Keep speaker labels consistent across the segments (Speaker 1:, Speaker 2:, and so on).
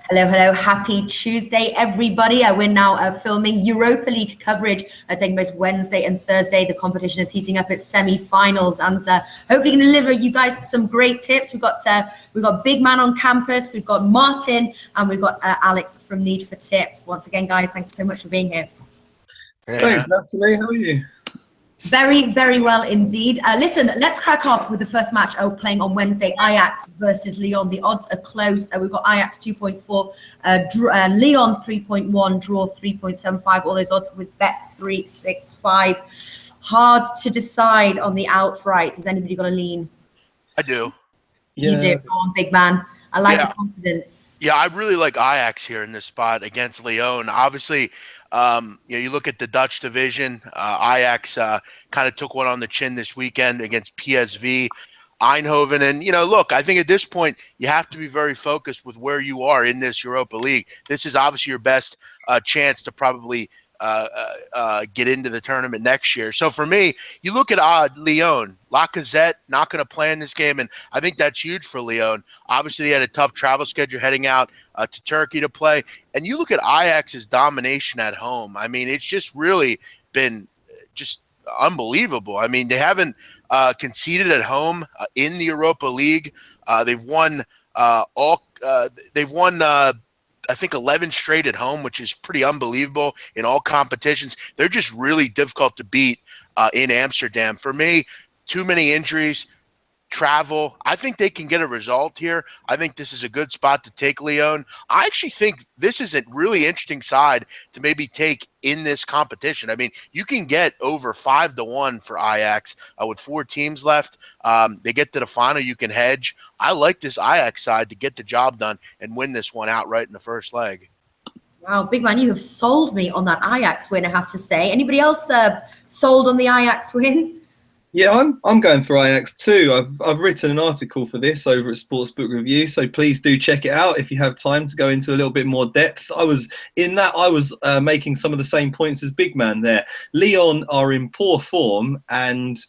Speaker 1: Hello, hello. Happy Tuesday, everybody. We're now filming Europa League coverage taking place Wednesday and Thursday. The competition is heating up its semi-finals and hopefully going to deliver you guys some great tips. We've got Big Man on campus, we've got Martin, and we've got Alex from Need for Tips. Once again, guys, thanks so much for being here.
Speaker 2: Thanks, Natalie. How are you?
Speaker 1: Very, very well indeed. Listen, let's crack off with the first match playing on Wednesday, Ajax versus Lyon. The odds are close. We've got Ajax 2.4, Lyon 3.1, draw 3.75. All those odds with Bet365. Hard to decide on the outright. Has anybody got a lean?
Speaker 3: I do.
Speaker 1: You do. Go on, Big Man. I like the confidence.
Speaker 3: Yeah, I really like Ajax here in this spot against Lyon. Obviously, you look at the Dutch division. Ajax kind of took one on the chin this weekend against PSV Eindhoven. And, look, I think at this point, you have to be very focused with where you are in this Europa League. This is obviously your best chance to probably get into the tournament next year. So for me, you look at Lyon, Lacazette not going to play in this game, and I think that's huge for Lyon. Obviously, they had a tough travel schedule heading out to Turkey to play, and you look at Ajax's domination at home. I mean, it's just really been just unbelievable. I mean, they haven't conceded at home in the Europa League. They've won I think 11 straight at home, which is pretty unbelievable in all competitions. They're just really difficult to beat in Amsterdam. For me, too many injuries, travel. I think they can get a result here. I think this is a good spot to take Lyon. I actually think this is a really interesting side to maybe take in this competition. I mean, you can get over 5-1 for Ajax with 4 teams left. They get to the final, you can hedge. I like this Ajax side to get the job done and win this one outright in the first leg.
Speaker 1: Wow, Big Man, you have sold me on that Ajax win, I have to say. Anybody else sold on the Ajax win?
Speaker 2: Yeah, I'm going for Ajax too. I've written an article for this over at Sportsbook Review, so please do check it out if you have time to go into a little bit more depth. I was making some of the same points as Big Man there. Lyon are in poor form, and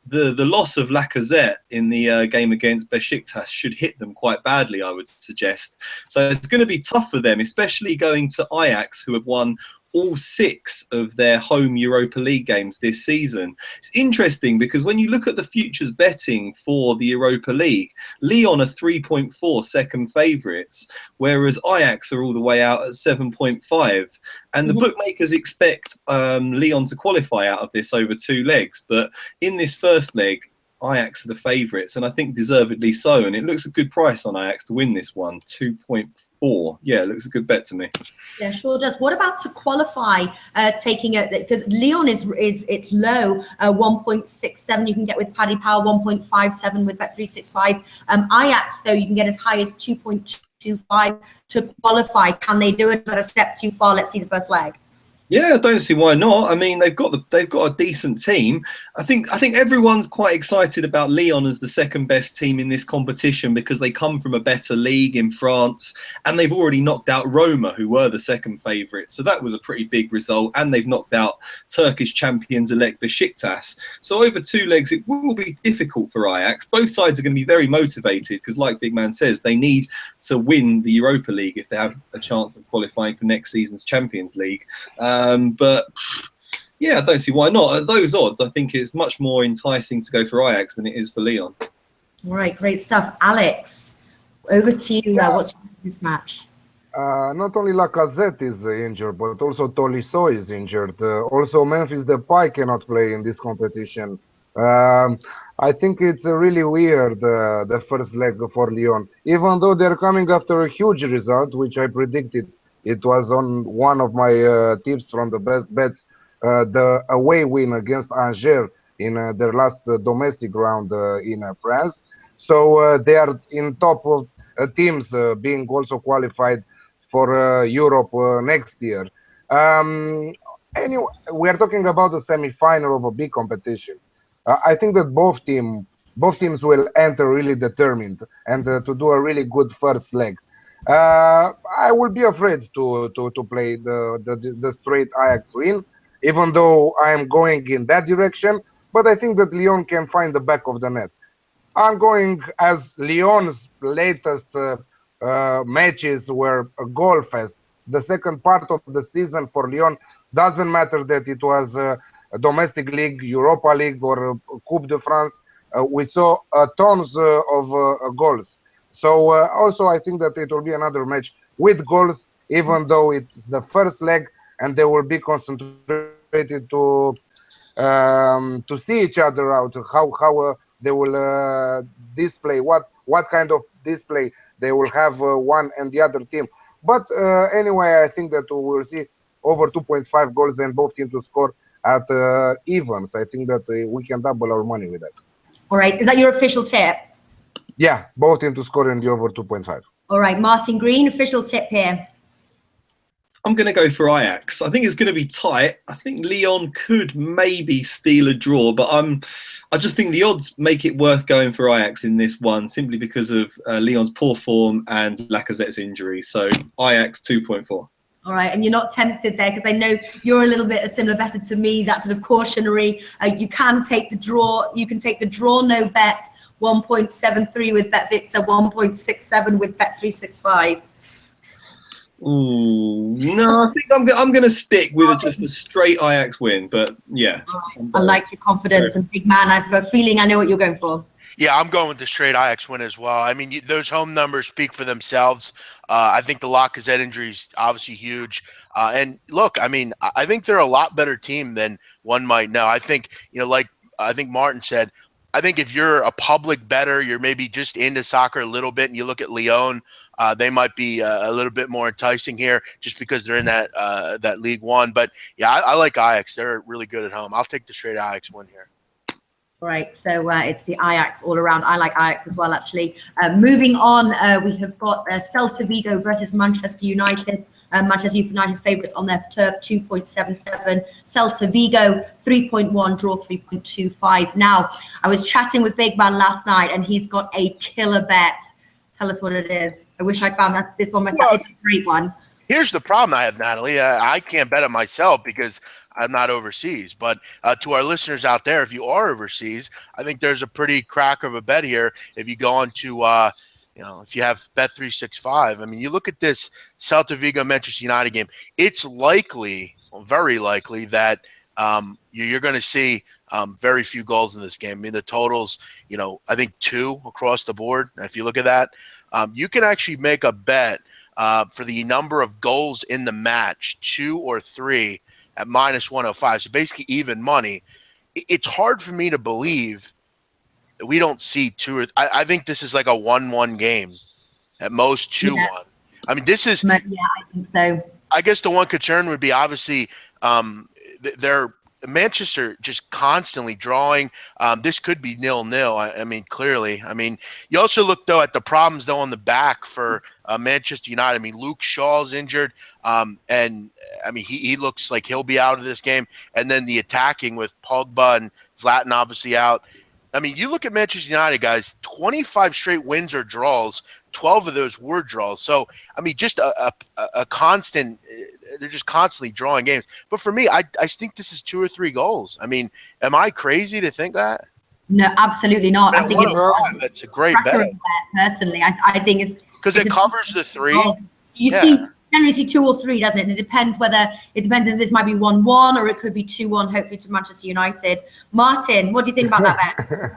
Speaker 2: the loss of Lacazette in the game against Besiktas should hit them quite badly, I would suggest. So it's going to be tough for them, especially going to Ajax, who have won all 6 of their home Europa League games this season. It's interesting because when you look at the futures betting for the Europa League, Lyon are 3.4 second favourites, whereas Ajax are all the way out at 7.5. And the bookmakers expect Lyon to qualify out of this over 2 legs. But in this first leg, Ajax are the favourites, and I think deservedly so. And it looks a good price on Ajax to win this one, 2.4. Yeah, it looks a good bet to me.
Speaker 1: Yeah, sure does. What about to qualify? Taking it because Lyon is it's low, 1.67. You can get with Paddy Power, 1.57 with Bet365. Ajax though, you can get as high as 2.25 to qualify. Can they do it? But a step too far. Let's see the first leg.
Speaker 2: Yeah, I don't see why not. I mean, they've got a decent team. I think everyone's quite excited about Lyon as the second best team in this competition because they come from a better league in France, and they've already knocked out Roma, who were the second favourite. So that was a pretty big result, and they've knocked out Turkish champions-elect Besiktas. So over 2 legs, it will be difficult for Ajax. Both sides are going to be very motivated because, like Big Man says, they need to win the Europa League if they have a chance of qualifying for next season's Champions League. But yeah, I don't see why not. At those odds, I think it's much more enticing to go for Ajax than it is for Lyon.
Speaker 1: All right, great stuff. Alex, over to you. What's this match?
Speaker 4: Not only Lacazette is injured, but also Tolisso is injured. Also, Memphis Depay cannot play in this competition. I think it's really weird, the first leg for Lyon. Even though they're coming after a huge result, which I predicted. It was on one of my tips from the best bets, the away win against Angers in their last domestic round in France. So they are in top of teams being also qualified for Europe next year. Anyway, we are talking about the semi-final of a big competition. I think that both teams will enter really determined and to do a really good first leg. I would be afraid to play the straight Ajax win, even though I am going in that direction. But I think that Lyon can find the back of the net. I'm going as Lyon's latest matches were a goal fest. The second part of the season for Lyon doesn't matter that it was a domestic league, Europa League, or Coupe de France. We saw tons of goals. So also I think that it will be another match with goals, even though it's the first leg, and they will be concentrated to see each other out, how they will display, what kind of display they will have, one and the other team. But anyway, I think that we will see over 2.5 goals and both teams to score at evens. I think that we can double our money with that.
Speaker 1: All right, is that your official tip?
Speaker 4: Yeah, both teams to score in the over 2.5.
Speaker 1: All right, Martin Green, official tip here.
Speaker 2: I'm going to go for Ajax. I think it's going to be tight. I think Lyon could maybe steal a draw, but I just think the odds make it worth going for Ajax in this one, simply because of Lyon's poor form and Lacazette's injury. So Ajax 2.4.
Speaker 1: All right, and you're not tempted there, because I know you're a little bit a similar better to me. That sort of cautionary. You can take the draw. You can take the draw no bet, 1.73 with BetVictor, 1.67 with Bet365.
Speaker 2: Ooh, no, I think I'm going to stick with just a straight Ajax win. But yeah,
Speaker 1: right. I like your confidence, and big man, I have a feeling I know what you're going for.
Speaker 3: Yeah, I'm going with the straight Ajax win as well. I mean, those home numbers speak for themselves. I think the Lacazette injury is obviously huge. And look, I mean, I think they're a lot better team than one might know. I think, like I think Martin said, I think if you're a public bettor, you're maybe just into soccer a little bit, and you look at Lyon, they might be a little bit more enticing here just because they're in that League One. But yeah, I like Ajax. They're really good at home. I'll take the straight Ajax win here.
Speaker 1: All right, so it's the Ajax all around. I like Ajax as well, actually. Moving on, we have got Celta Vigo versus Manchester United. Manchester United favourites on their turf, 2.77. Celta Vigo, 3.1, draw 3.25. Now, I was chatting with Big Man last night, and he's got a killer bet. Tell us what it is. I wish I found this one myself. It's a great one.
Speaker 3: Here's the problem I have, Natalie. I can't bet it myself because I'm not overseas. But to our listeners out there, if you are overseas, I think there's a pretty cracker of a bet here. If you go on to, if you have Bet365, I mean, you look at this Celta Vigo Manchester United game. It's likely, very likely, that you're going to see very few goals in this game. I mean, the totals, I think 2 across the board. And if you look at that, you can actually make a bet for the number of goals in the match, 2 or 3 at -105. So basically even money. It's hard for me to believe that we don't see 2 or I think this is like a 1-1 game at most, 2-1. Yeah. I mean, this is.
Speaker 1: Yeah, I think so.
Speaker 3: I guess the one concern would be obviously they're Manchester just constantly drawing. This could be 0-0. I mean, clearly. I mean, you also look though at the problems though on the back for Manchester United. I mean, Luke Shaw's injured, and I mean he looks like he'll be out of this game. And then the attacking with Pogba and Zlatan obviously out. I mean, you look at Manchester United, guys, 25 straight wins or draws, 12 of those were draws. So, I mean, just a constant – they're just constantly drawing games. But for me, I think this is 2 or 3 goals. I mean, am I crazy to think that?
Speaker 1: No, absolutely not. I think
Speaker 3: that's a great bet.
Speaker 1: Personally, I think it's –
Speaker 3: because it covers the 3.
Speaker 1: You see – generally see 2 or 3, doesn't it? And it depends if this might be 1-1 or it could be 2-1, hopefully to Manchester United. Martin, what do you think about that bet?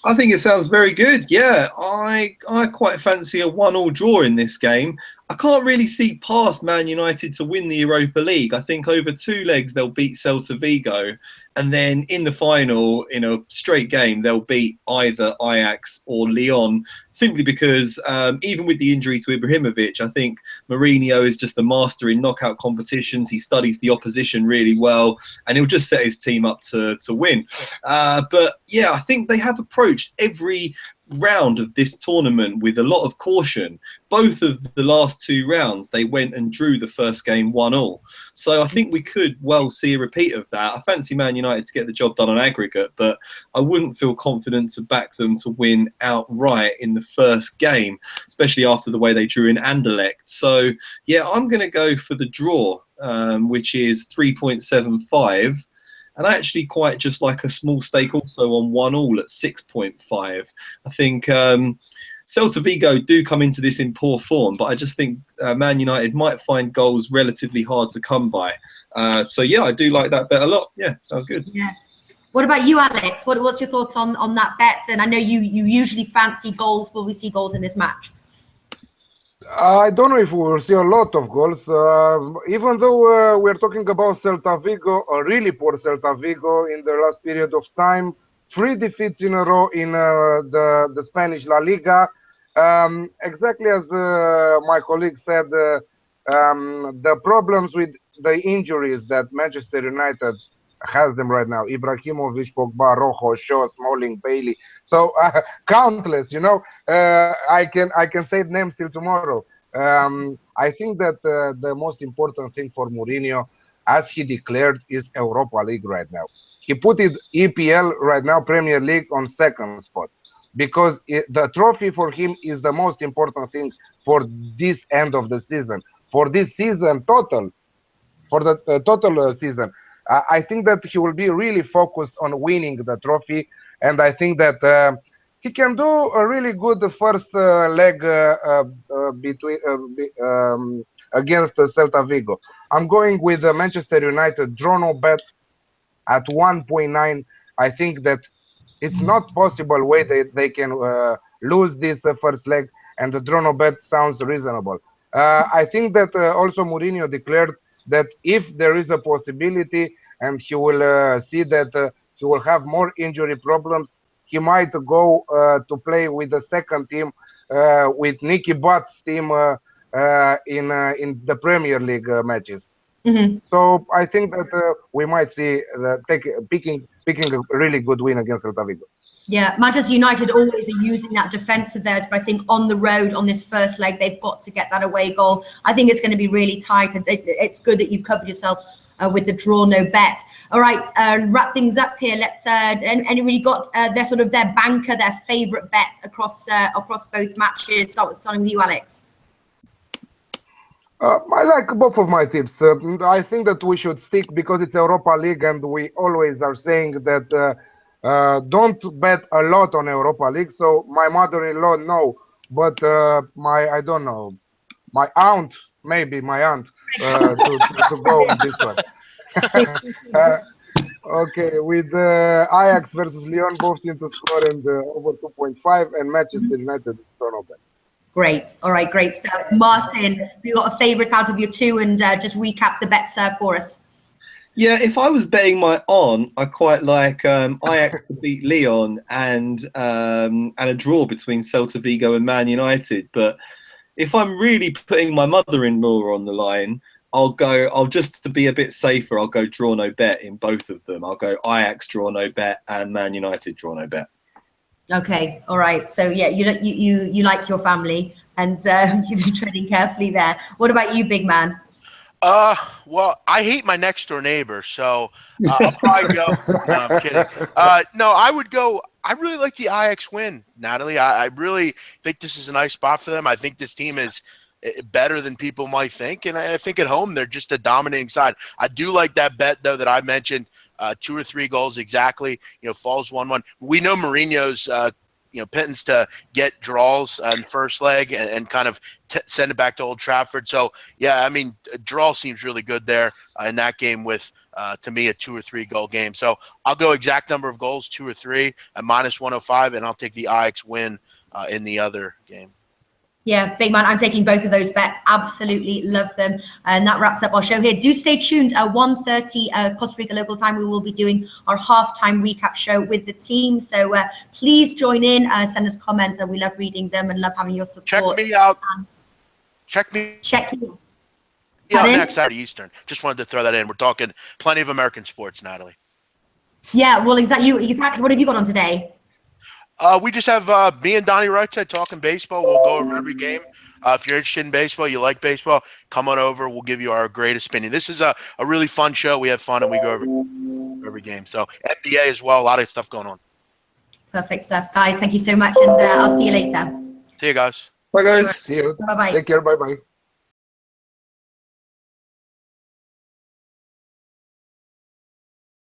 Speaker 2: I think it sounds very good. Yeah, I quite fancy a 1-1 draw in this game. I can't really see past Man United to win the Europa League. I think over 2 legs they'll beat Celta Vigo, and then in the final, in a straight game, they'll beat either Ajax or Lyon, simply because even with the injury to Ibrahimovic, I think Mourinho is just a master in knockout competitions. He studies the opposition really well, and he'll just set his team up to win. But yeah, I think they have approached every round of this tournament with a lot of caution. Both of the last 2 rounds, they went and drew the first game 1-1. So I think we could well see a repeat of that. I fancy Man United to get the job done on aggregate, but I wouldn't feel confident to back them to win outright in the first game, especially after the way they drew in Anderlecht. So yeah, I'm going to go for the draw, which is 3.75. And I actually quite just like a small stake also on 1-1 at 6.5. I think Celta Celta Vigo do come into this in poor form, but I just think Man United might find goals relatively hard to come by. So yeah, I do like that bet a lot. Yeah, sounds good.
Speaker 1: Yeah. What about you, Alex? What's your thoughts on that bet? And I know you usually fancy goals. Will we see goals in this match?
Speaker 4: I don't know if we will see a lot of goals, even though we're talking about Celta Vigo, a really poor Celta Vigo in the last period of time, 3 defeats in a row in the Spanish La Liga. Exactly as my colleague said, the problems with the injuries that Manchester United has them right now. Ibrahimovic, Pogba, Rojo, Shaw, Smalling, Bailey. So countless, you know. I can say names till tomorrow. I think that the most important thing for Mourinho, as he declared, is Europa League right now. He put it EPL right now, Premier League, on second spot, because the trophy for him is the most important thing for this end of the season, for this season total, for the total season. I think that he will be really focused on winning the trophy, and I think that he can do a really good first leg between against Celta Vigo. I'm going with Manchester United draw no bet at 1.9. I think that it's not possible way they can lose this first leg, and the draw no bet sounds reasonable. I think that also Mourinho declared that if there is a possibility and he will see that he will have more injury problems, he might go to play with the second team, with Nicky Butt's team in the Premier League matches.
Speaker 1: Mm-hmm.
Speaker 4: So I think that we might see picking a really good win against Celta Vigo.
Speaker 1: Yeah, Manchester United always are using that defence of theirs, but I think on the road on this first leg, they've got to get that away goal. I think it's going to be really tight, and it's good that you've covered yourself with the draw no bet. All right, wrap things up here. Let's anybody got their banker, their favourite bet across both matches? Starting with you, Alex.
Speaker 4: I like both of my tips. I think that we should stick because it's Europa League, and we always are saying that don't bet a lot on Europa League. So my mother-in-law, no, but I don't know, my aunt, maybe my aunt, to go with this one. Okay, with Ajax versus Lyon, both teams to score and over 2.5, and Manchester United turn over.
Speaker 1: Great. All right, great stuff. Martin, have you got a favourite out of your two, and just recap the bets for us?
Speaker 2: Yeah, if I was betting my on, I quite like Ajax to beat Lyon and a draw between Celta Vigo and Man United. But if I'm really putting my mother-in-law on the line, I'll just to be a bit safer, I'll go draw no bet in both of them. I'll go Ajax draw no bet and Man United draw no bet.
Speaker 1: Okay, all right. So yeah, you like your family, and you're treading carefully there. What about you, big man?
Speaker 3: Well, I hate my next door neighbor, so I'll probably go. No, I'm kidding. No, I would go. I really like the Ajax win, Natalie. I really think this is a nice spot for them. I think this team is better than people might think, and I think at home they're just a dominating side. I do like that bet though that I mentioned, 2 or 3 goals exactly. Falls 1-1. We know Mourinho's pittance to get draws on first leg and kind of send it back to Old Trafford. So yeah, I mean, a draw seems really good there in that game with to me a 2 or 3 goal game. So I'll go exact number of goals, 2 or 3 at -105, and I'll take the Ajax win in the other game.
Speaker 1: Yeah, big man. I'm taking both of those bets. Absolutely love them. And that wraps up our show here. Do stay tuned. 1:30 Costa Rica local time. We will be doing our halftime recap show with the team. So please join in. Send us comments. We love reading them and love having your support.
Speaker 3: Check me out. Check me out next Saturday Eastern. Just wanted to throw that in. We're talking plenty of American sports, Natalie.
Speaker 1: Yeah, well, exactly. What have you got on today?
Speaker 3: We just have me and Donnie Rydstrom talking baseball. We'll go over every game. If you're interested in baseball, you like baseball, come on over. We'll give you our greatest opinion. This is a really fun show. We have fun, and we go over every game. So NBA as well, a lot of stuff going on.
Speaker 1: Perfect stuff. Guys, thank you so much, and I'll see you later.
Speaker 3: See you guys.
Speaker 2: Bye, guys.
Speaker 4: See you.
Speaker 1: Bye-bye.
Speaker 4: Take care. Bye-bye.